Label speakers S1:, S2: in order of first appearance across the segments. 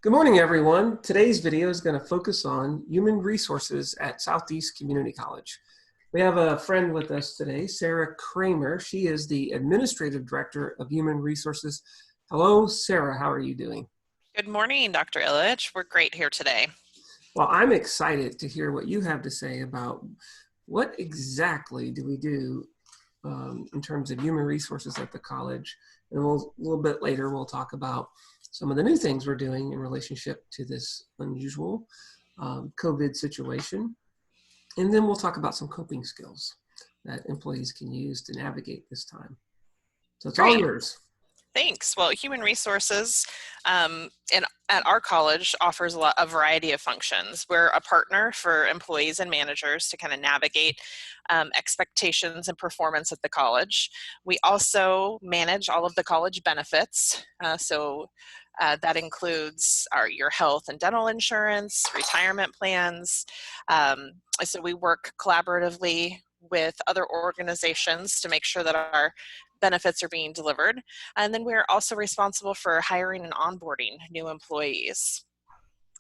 S1: Good morning, everyone. Today's video is going to focus on human resources at Southeast Community College. We have a friend with us today, Sarah Kramer. She is the Administrative Director of Human Resources. Hello, Sarah. How are you doing?
S2: Good morning, Dr. Illich. We're great here today.
S1: Well, I'm excited to hear what you have to say about what exactly do we do in terms of human resources at the college. And a little bit later, we'll talk about some of the new things we're doing in relationship to this unusual COVID situation. And then we'll talk about some coping skills that employees can use to navigate this time. So it's all yours.
S2: Thanks. Well, Human Resources at our college offers a variety of functions. We're a partner for employees and managers to kind of navigate expectations and performance at the college. We also manage all of the college benefits. That includes your health and dental insurance, retirement plans. So we work collaboratively with other organizations to make sure that our benefits are being delivered. And then we're also responsible for hiring and onboarding new employees.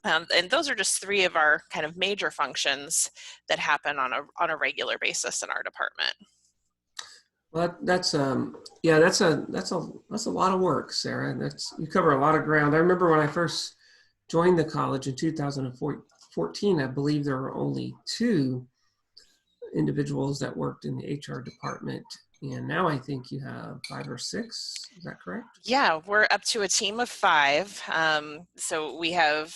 S2: And those are just three of our kind of major functions that happen on a regular basis in our department.
S1: Well, that's a lot of work, Sarah. You cover a lot of ground. I remember when I first joined the college in 2014, I believe there were only 2 individuals that worked in the HR department. And now I think you have 5 or 6. Is that correct?
S2: Yeah, we're up to a team of 5. So we have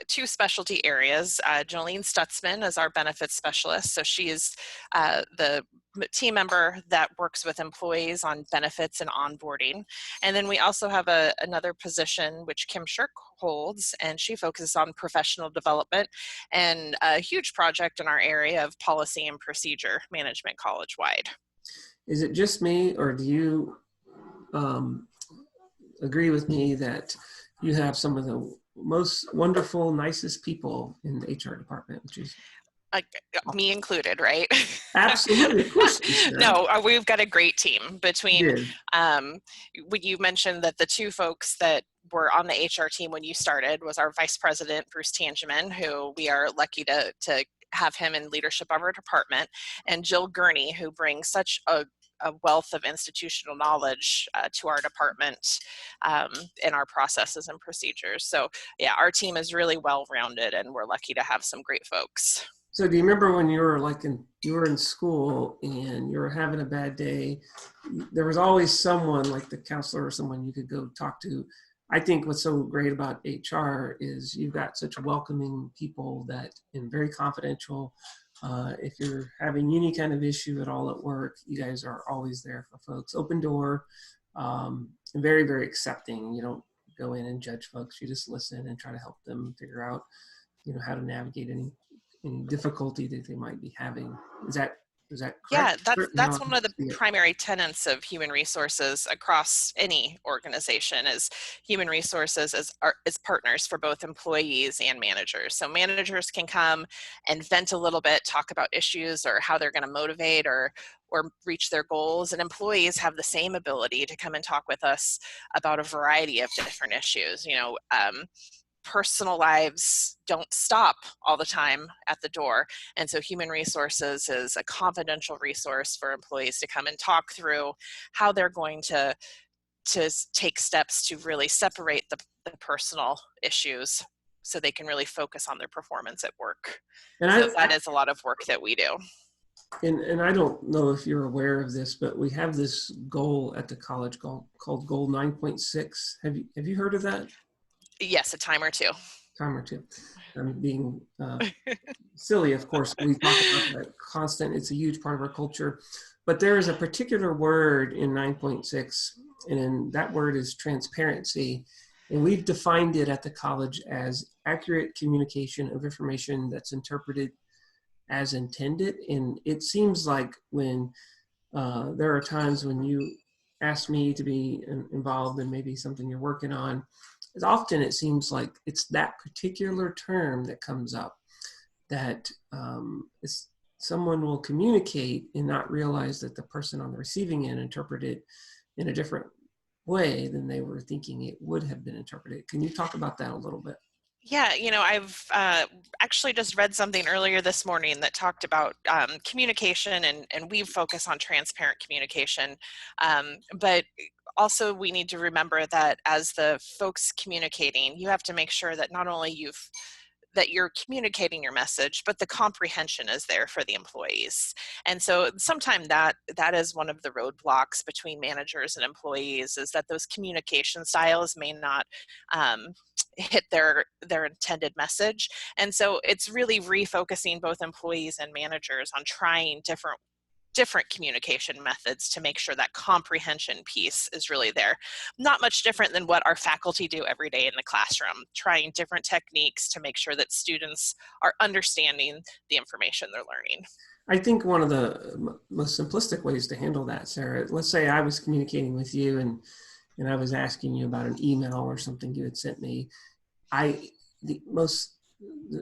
S2: 2 specialty areas. Jolene Stutzman is our benefits specialist. So she is the team member that works with employees on benefits and onboarding. And then we also have another position which Kim Shirk holds, and she focuses on professional development and a huge project in our area of policy and procedure management college-wide.
S1: Is it just me, or do you agree with me that you have some of the most wonderful, nicest people in the HR department, which is
S2: me included, right?
S1: Absolutely, of course.
S2: No, we've got a great team between, you mentioned that the 2 folks that were on the HR team when you started was our Vice President, Bruce Tangeman, who we are lucky to have him in leadership of our department, and Jill Gurney, who brings such a wealth of institutional knowledge to our department in our processes and procedures. So yeah, our team is really well-rounded, and we're lucky to have some great folks.
S1: So do you remember when you were in school and you were having a bad day, there was always someone like the counselor or someone you could go talk to? I think what's so great about HR is you've got such welcoming people and very confidential. If you're having any kind of issue at all at work, you guys are always there for folks. Open door, and very, very accepting. You don't go in and judge folks. You just listen and try to help them figure out, how to navigate any difficulty that they might be having. Is that correct?
S2: Yeah, that's one of the primary tenets of human resources across any organization is human resources as partners for both employees and managers. So managers can come and vent a little bit, talk about issues or how they're going to motivate or reach their goals, and employees have the same ability to come and talk with us about a variety of different issues. Personal lives don't stop all the time at the door. And so Human Resources is a confidential resource for employees to come and talk through how they're going to take steps to really separate the personal issues so they can really focus on their performance at work. And that is a lot of work that we do.
S1: And I don't know if you're aware of this, but we have this goal at the college called Goal 9.6. Have you heard of that?
S2: Yes, a time or two.
S1: I'm being silly, of course. We talk about that constant. It's a huge part of our culture. But there is a particular word in 9.6, and that word is transparency. And we've defined it at the college as accurate communication of information that's interpreted as intended. And it seems like when there are times when you ask me to be involved in maybe something you're working on, often it seems like it's that particular term that comes up that someone will communicate and not realize that the person on the receiving end interpreted in a different way than they were thinking it would have been interpreted. Can you talk about that a little bit?
S2: Yeah, I've actually just read something earlier this morning that talked about communication, and we focus on transparent communication. But also we need to remember that as the folks communicating, you have to make sure that not only that you're communicating your message, but the comprehension is there for the employees. And so sometimes that is one of the roadblocks between managers and employees, is that those communication styles may not hit their intended message. And so it's really refocusing both employees and managers on trying different communication methods to make sure that comprehension piece is really there. Not much different than what our faculty do every day in the classroom, trying different techniques to make sure that students are understanding the information they're learning.
S1: I think one of the most simplistic ways to handle that, Sarah, let's say I was communicating with you and I was asking you about an email or something you had sent me. The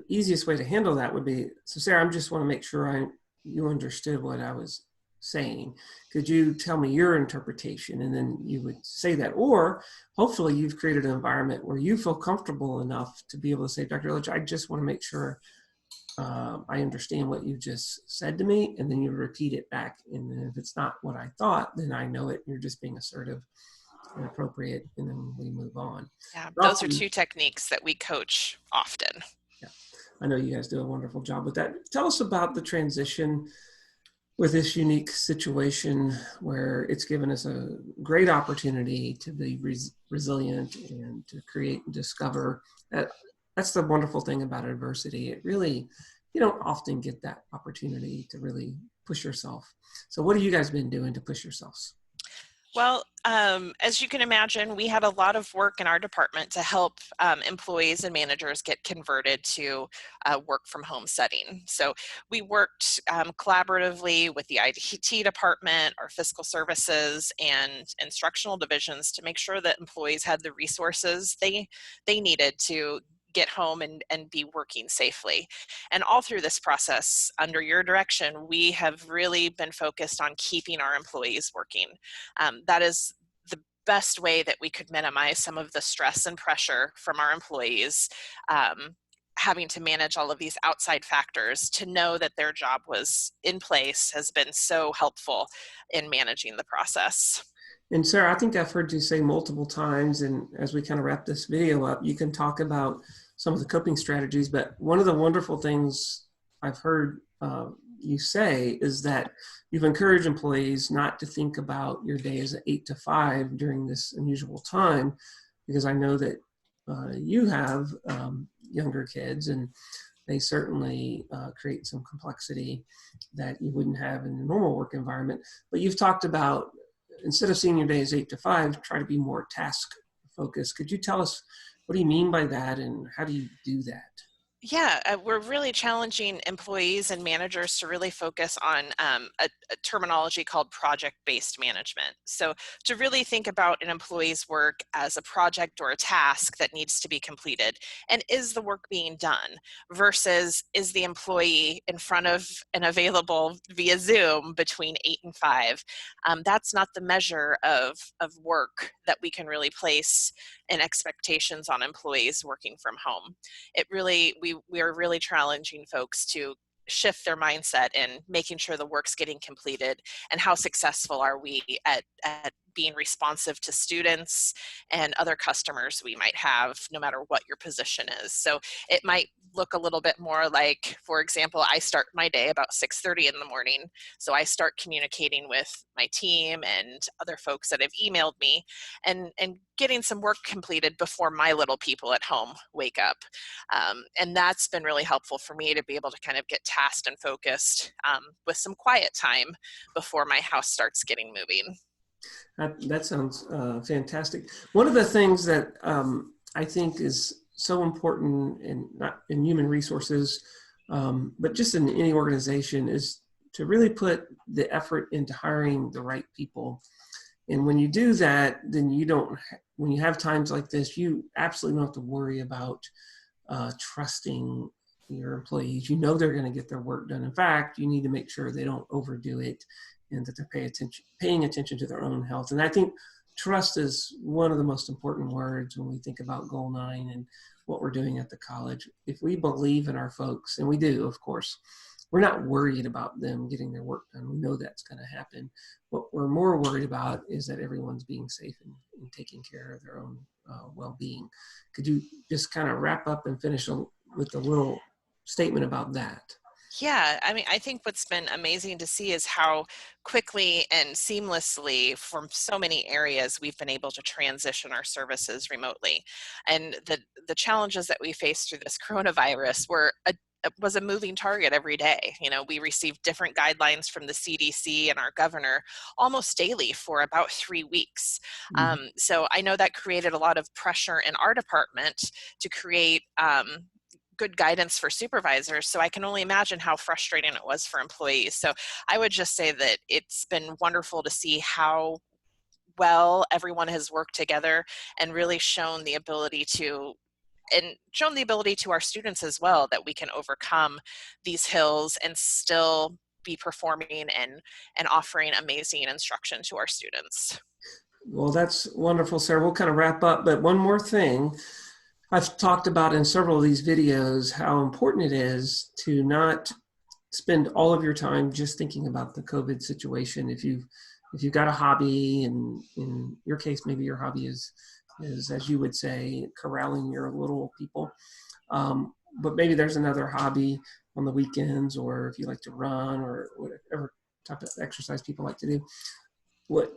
S1: easiest way to handle that would be, so Sarah, I just want to make sure you understood what I was saying. Could you tell me your interpretation? And then you would say that. Or hopefully you've created an environment where you feel comfortable enough to be able to say, Dr. Illich, I just want to make sure I understand what you just said to me. And then you repeat it back. And then if it's not what I thought, then I know it. You're just being assertive and appropriate. And then we move on.
S2: Yeah, those are two techniques that we coach often.
S1: Yeah, I know you guys do a wonderful job with that. Tell us about the transition with this unique situation where it's given us a great opportunity to be resilient and to create and discover. That's the wonderful thing about adversity. It really, you don't often get that opportunity to really push yourself. So what have you guys been doing to push yourselves?
S2: Well, as you can imagine, we had a lot of work in our department to help employees and managers get converted to a work from home setting. So we worked collaboratively with the IT department, our fiscal services, and instructional divisions to make sure that employees had the resources they needed to get home and be working safely. And all through this process, under your direction, we have really been focused on keeping our employees working. That is the best way that we could minimize some of the stress and pressure from our employees, having to manage all of these outside factors. To know that their job was in place has been so helpful in managing the process.
S1: And Sarah, I think I've heard you say multiple times, and as we kind of wrap this video up, you can talk about some of the coping strategies, but one of the wonderful things I've heard you say is that you've encouraged employees not to think about your day as 8 to 5 during this unusual time, because I know that you have younger kids, and they certainly create some complexity that you wouldn't have in a normal work environment. But you've talked about, instead of seeing your day as 8 to 5, try to be more task focused. Could you tell us, what do you mean by that, and how do you do that?
S2: Yeah, we're really challenging employees and managers to really focus on a terminology called project-based management. So to really think about an employee's work as a project or a task that needs to be completed, and is the work being done, versus is the employee in front of and available via Zoom between 8 and 5. That's not the measure of work that we can really place in expectations on employees working from home. It really, we are really challenging folks to shift their mindset in making sure the work's getting completed, and how successful are we at being responsive to students and other customers we might have, no matter what your position is. So it might look a little bit more like, for example, I start my day about 6:30 in the morning. So I start communicating with my team and other folks that have emailed me, and getting some work completed before my little people at home wake up. And that's been really helpful for me to be able to kind of get tasked and focused with some quiet time before my house starts getting moving.
S1: That sounds fantastic. One of the things that I think is so important not in human resources, but just in any organization, is to really put the effort into hiring the right people. And when you do that, then when you have times like this, you absolutely don't have to worry about trusting your employees. You know they're going to get their work done. In fact, you need to make sure they don't overdo it, and that they're paying attention to their own health. And I think trust is one of the most important words when we think about Goal 9 and what we're doing at the college. If we believe in our folks, and we do, of course, we're not worried about them getting their work done. We know that's going to happen. What we're more worried about is that everyone's being safe and taking care of their own well-being. Could you just kind of wrap up and finish with a little statement about that?
S2: Yeah, I mean, I think what's been amazing to see is how quickly and seamlessly from so many areas we've been able to transition our services remotely. And the challenges that we faced through this coronavirus was a moving target every day. You know, we received different guidelines from the CDC and our governor almost daily for about 3 weeks.
S1: Mm-hmm.
S2: So I know that created a lot of pressure in our department to create good guidance for supervisors. So I can only imagine how frustrating it was for employees. So I would just say that it's been wonderful to see how well everyone has worked together and really shown the ability to our students as well, that we can overcome these hills and still be performing and offering amazing instruction to our students.
S1: Well, that's wonderful, Sarah. We'll kind of wrap up, but one more thing. I've talked about in several of these videos how important it is to not spend all of your time just thinking about the COVID situation. If you've got a hobby, and in your case, maybe your hobby is as you would say, corralling your little people. But maybe there's another hobby on the weekends, or if you like to run or whatever type of exercise people like to do. What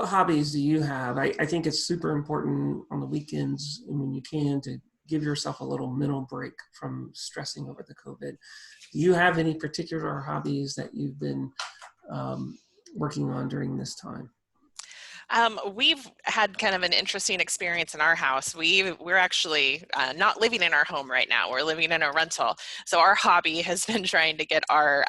S1: hobbies do you have? I think it's super important on the weekends and when you can to give yourself a little mental break from stressing over the COVID. Do you have any particular hobbies that you've been working on during this time?
S2: We've had kind of an interesting experience in our house. We're actually not living in our home right now. We're living in a rental. So our hobby has been trying to get our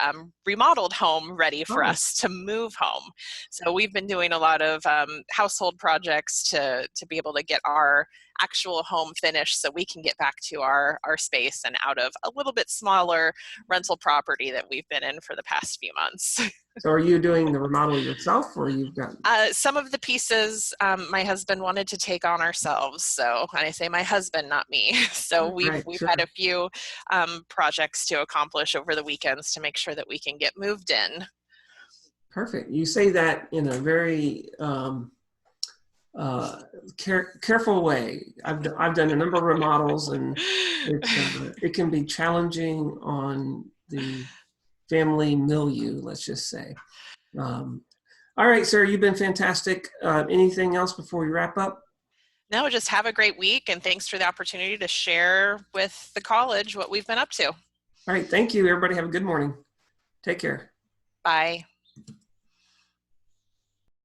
S2: remodeled home ready for us to move home. So we've been doing a lot of household projects to be able to get our actual home finished so we can get back to our space and out of a little bit smaller rental property that we've been in for the past few months.
S1: So are you doing the remodel yourself, or you've got?
S2: Some of the pieces my husband wanted to take on ourselves. So, and I say my husband, not me. So we've
S1: Sure.
S2: had a few projects to accomplish over the weekends to make sure that we can get moved in.
S1: Perfect. You say that in a very careful way. I've done a number of remodels, and it can be challenging on the family milieu, let's just say. All right, Sarah, you've been fantastic. Anything else before we wrap up?
S2: No, just have a great week, and thanks for the opportunity to share with the college what we've been up to.
S1: All right, thank you. Everybody have a good morning. Take care.
S2: Bye.